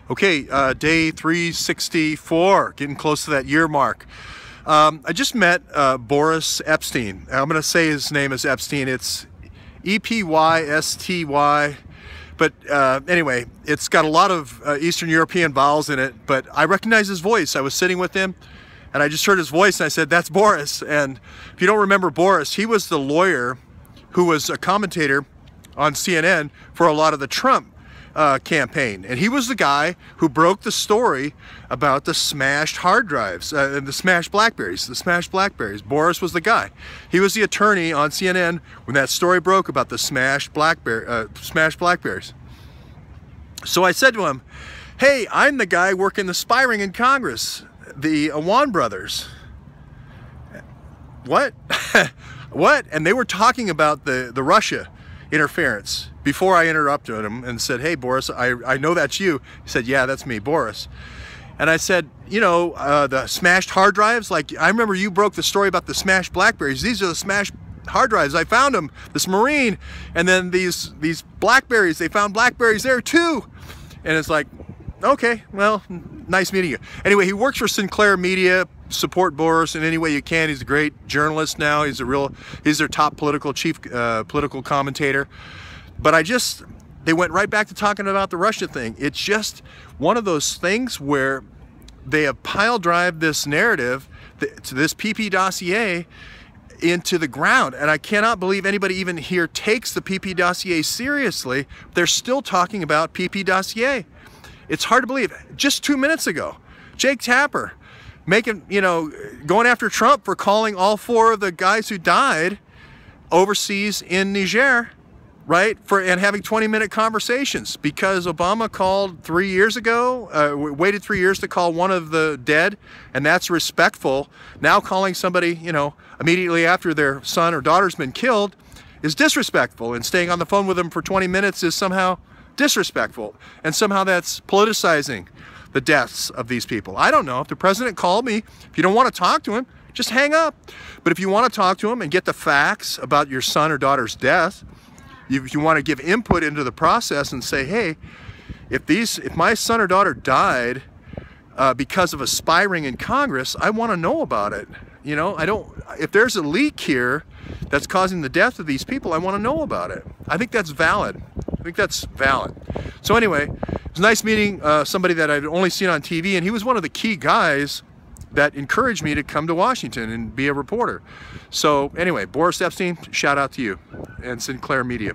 Okay, day 364, getting close to that year mark. I just met Boris Epshteyn. I'm going to say his name is Epstein. It's E-P-Y-S-T-Y. But anyway, it's got a lot of Eastern European vowels in it, but I recognize his voice. I was sitting with him, and I just heard his voice, and I said, that's Boris. And if you don't remember Boris, he was the lawyer who was a commentator on CNN for a lot of the Trump campaign, and he was the guy who broke the story about the smashed hard drives and the smashed Blackberries. Boris was the guy. He was the attorney on CNN when that story broke about the smashed Blackberries. So I said to him, "Hey, I'm the guy working the spy ring in Congress, the Awan brothers." What? What? And they were talking about the Russia interference before I interrupted him and said, "Hey, Boris, I know that's you." He said, "Yeah, that's me, Boris." And I said, "You know, the smashed hard drives, like I remember you broke the story about the smashed Blackberries. These are the smashed hard drives. I found them, this Marine, and then these Blackberries, they found Blackberries there too." And it's like, okay, well, nice meeting you. Anyway, he works for Sinclair Media. Support Boris in any way you can. He's a great journalist now. He's their top political commentator. But they went right back to talking about the Russia thing. It's just one of those things where they have pile drive this narrative, to this PP dossier, into the ground. And I cannot believe anybody even here takes the PP dossier seriously. They're still talking about PP dossier. It's hard to believe. Just 2 minutes ago, Jake Tapper going after Trump for calling all 4 of the guys who died overseas in Niger, right? And having 20-minute conversations because Obama called 3 years ago, waited 3 years to call one of the dead, and that's respectful. Now calling somebody, immediately after their son or daughter's been killed is disrespectful, and staying on the phone with them for 20 minutes is somehow disrespectful, and somehow that's politicizing the deaths of these people. I don't know. If the president called me, if you don't want to talk to him, just hang up. But if you want to talk to him and get the facts about your son or daughter's death, if you want to give input into the process and say, hey, if my son or daughter died because of a spy ring in Congress, I want to know about it. If there's a leak here that's causing the death of these people, I want to know about it. I think that's valid. So anyway, it was nice meeting somebody that I'd only seen on TV, and he was one of the key guys that encouraged me to come to Washington and be a reporter. So anyway, Boris Epshteyn, shout out to you, and Sinclair Media.